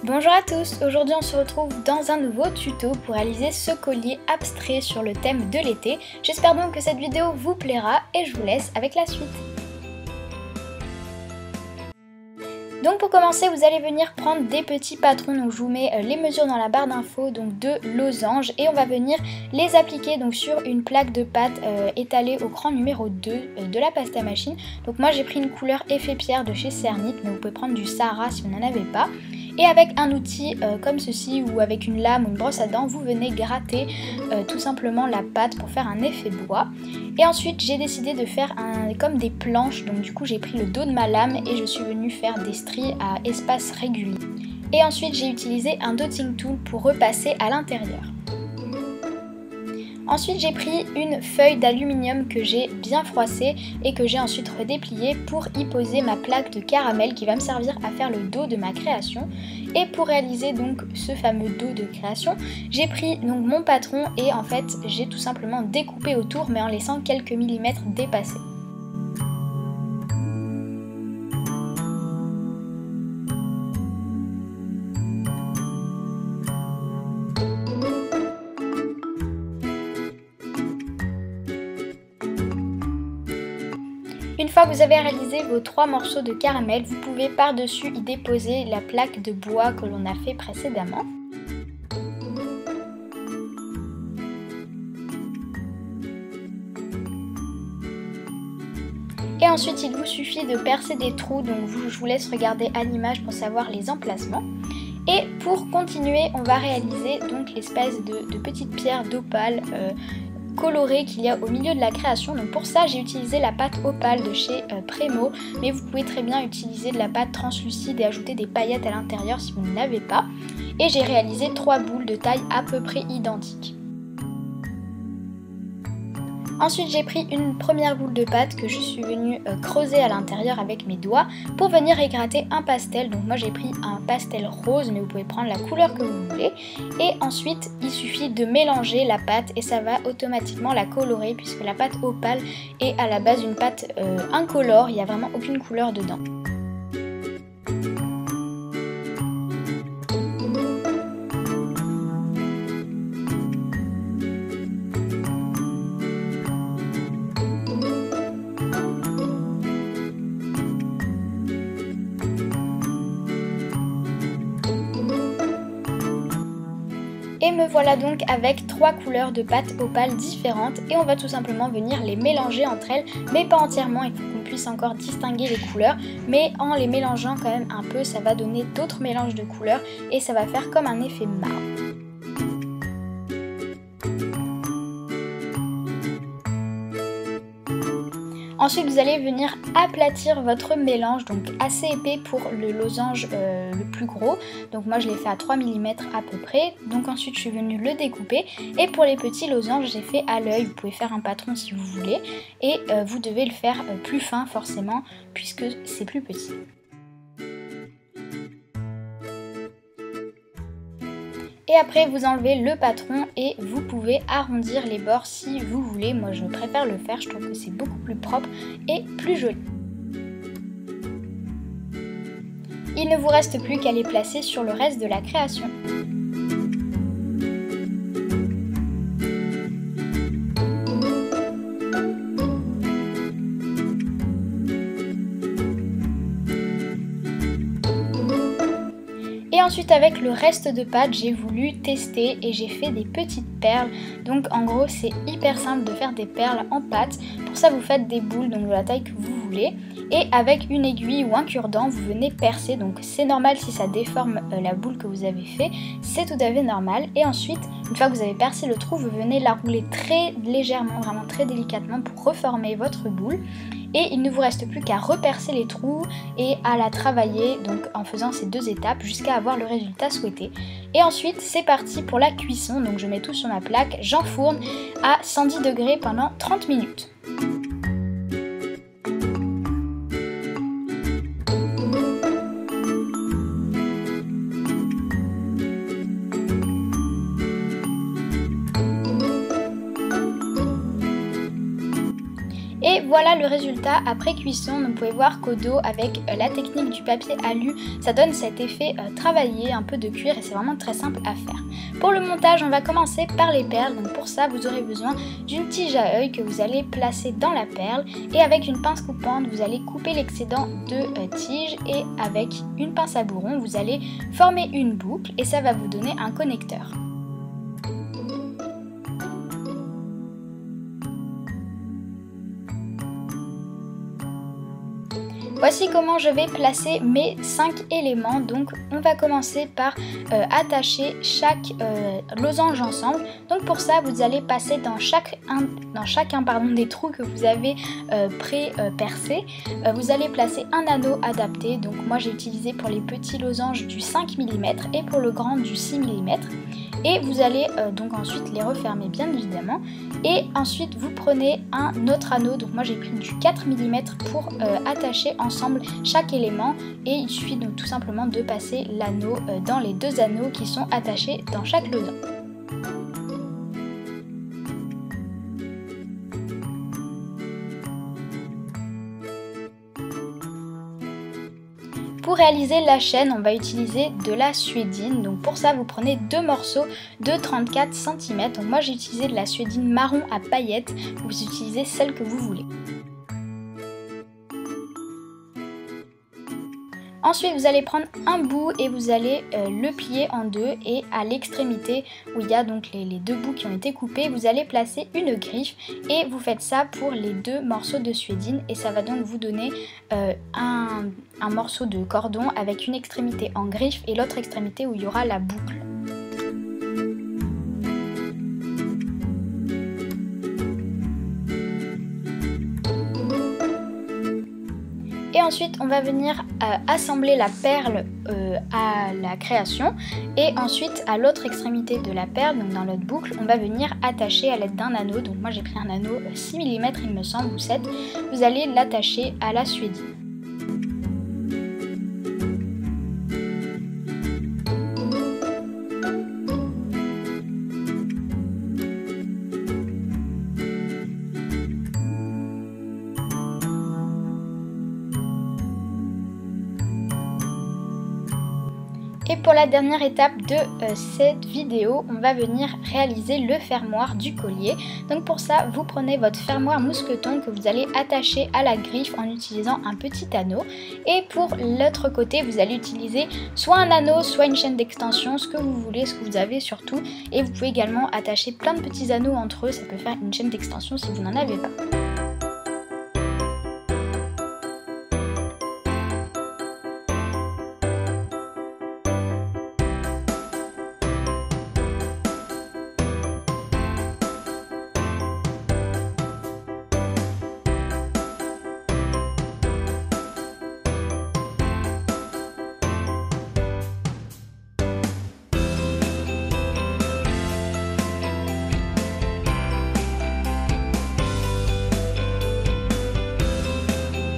Bonjour à tous, aujourd'hui on se retrouve dans un nouveau tuto pour réaliser ce collier abstrait sur le thème de l'été. J'espère donc que cette vidéo vous plaira et je vous laisse avec la suite. Donc pour commencer, vous allez venir prendre des petits patrons, donc je vous mets les mesures dans la barre d'infos, donc de losanges, et on va venir les appliquer donc sur une plaque de pâte étalée au cran numéro 2 de la pasta machine. Donc moi j'ai pris une couleur effet pierre de chez Cernit, mais vous pouvez prendre du Sahara si vous n'en avez pas. Et avec un outil comme ceci ou avec une lame ou une brosse à dents, vous venez gratter tout simplement la pâte pour faire un effet bois. Et ensuite j'ai décidé de faire comme des planches, donc du coup j'ai pris le dos de ma lame et je suis venue faire des stries à espace régulier. Et ensuite j'ai utilisé un dotting tool pour repasser à l'intérieur. Ensuite j'ai pris une feuille d'aluminium que j'ai bien froissée et que j'ai ensuite redépliée pour y poser ma plaque de caramel qui va me servir à faire le dos de ma création. Et pour réaliser donc ce fameux dos de création, j'ai pris donc mon patron et en fait j'ai tout simplement découpé autour mais en laissant quelques millimètres dépasser. Une fois que vous avez réalisé vos 3 morceaux de caramel, vous pouvez par-dessus y déposer la plaque de bois que l'on a fait précédemment. Et ensuite il vous suffit de percer des trous, donc je vous laisse regarder à l'image pour savoir les emplacements. Et pour continuer, on va réaliser donc l'espèce de petite pierre d'opale colorée qu'il y a au milieu de la création. Donc pour ça j'ai utilisé la pâte opale de chez Premo, mais vous pouvez très bien utiliser de la pâte translucide et ajouter des paillettes à l'intérieur si vous ne l'avez pas. Et j'ai réalisé 3 boules de taille à peu près identique. Ensuite j'ai pris une première boule de pâte que je suis venue creuser à l'intérieur avec mes doigts pour venir égratter un pastel. Donc moi j'ai pris un pastel rose, mais vous pouvez prendre la couleur que vous voulez. Et ensuite il suffit de mélanger la pâte et ça va automatiquement la colorer, puisque la pâte opale est à la base une pâte incolore, il n'y a vraiment aucune couleur dedans. Et me voilà donc avec 3 couleurs de pâte opale différentes et on va tout simplement venir les mélanger entre elles, mais pas entièrement, il faut qu'on puisse encore distinguer les couleurs, mais en les mélangeant quand même un peu, ça va donner d'autres mélanges de couleurs et ça va faire comme un effet marbre. Ensuite vous allez venir aplatir votre mélange, donc assez épais pour le losange le plus gros, donc moi je l'ai fait à 3 mm à peu près, donc ensuite je suis venue le découper, et pour les petits losanges j'ai fait à l'œil, vous pouvez faire un patron si vous voulez, et vous devez le faire plus fin forcément puisque c'est plus petit. Et après vous enlevez le patron et vous pouvez arrondir les bords si vous voulez. Moi je préfère le faire, je trouve que c'est beaucoup plus propre et plus joli. Il ne vous reste plus qu'à les placer sur le reste de la création. Et ensuite avec le reste de pâte j'ai voulu tester et j'ai fait des petites perles. Donc en gros c'est hyper simple de faire des perles en pâte. Pour ça vous faites des boules donc de la taille que vous voulez. Et avec une aiguille ou un cure-dent vous venez percer. Donc c'est normal si ça déforme la boule que vous avez fait. C'est tout à fait normal. Et ensuite une fois que vous avez percé le trou vous venez la rouler très légèrement, vraiment très délicatement pour reformer votre boule. Et il ne vous reste plus qu'à repercer les trous et à la travailler donc en faisant ces 2 étapes jusqu'à avoir le résultat souhaité. Et ensuite c'est parti pour la cuisson, donc je mets tout sur ma plaque, j'enfourne à 110 degrés pendant 30 minutes. voilà le résultat après cuisson. Donc, vous pouvez voir qu'au dos, avec la technique du papier alu, ça donne cet effet travaillé, un peu de cuir, et c'est vraiment très simple à faire. Pour le montage, on va commencer par les perles. Donc pour ça, vous aurez besoin d'une tige à œil que vous allez placer dans la perle, et avec une pince coupante, vous allez couper l'excédent de tige, et avec une pince à bourron, vous allez former une boucle et ça va vous donner un connecteur. Voici comment je vais placer mes 5 éléments. Donc on va commencer par attacher chaque losange ensemble. Donc pour ça, vous allez passer dans chacun des trous que vous avez pré-percés. Vous allez placer un anneau adapté. Donc moi j'ai utilisé pour les petits losanges du 5 mm et pour le grand du 6 mm. Et vous allez donc ensuite les refermer bien évidemment. Et ensuite vous prenez un autre anneau. Donc moi j'ai pris du 4 mm pour attacher ensemble chaque élément. Et il suffit donc tout simplement de passer l'anneau dans les deux anneaux qui sont attachés dans chaque losange. Pour réaliser la chaîne, on va utiliser de la suédine. Donc pour ça, vous prenez deux morceaux de 34 cm. Donc moi j'ai utilisé de la suédine marron à paillettes. Vous utilisez celle que vous voulez. Ensuite, vous allez prendre un bout et vous allez le plier en deux, et à l'extrémité où il y a donc les deux bouts qui ont été coupés, vous allez placer une griffe, et vous faites ça pour les deux morceaux de suédine, et ça va donc vous donner un morceau de cordon avec une extrémité en griffe et l'autre extrémité où il y aura la boucle. Et ensuite on va venir assembler la perle à la création, et ensuite à l'autre extrémité de la perle, donc dans l'autre boucle, on va venir attacher à l'aide d'un anneau. Donc moi j'ai pris un anneau 6 mm il me semble, ou 7. Vous allez l'attacher à la suédine. Et pour la dernière étape de cette vidéo, on va venir réaliser le fermoir du collier. Donc pour ça, vous prenez votre fermoir mousqueton que vous allez attacher à la griffe en utilisant un petit anneau. Et pour l'autre côté, vous allez utiliser soit un anneau, soit une chaîne d'extension, ce que vous voulez, ce que vous avez surtout. Et vous pouvez également attacher plein de petits anneaux entre eux, ça peut faire une chaîne d'extension si vous n'en avez pas.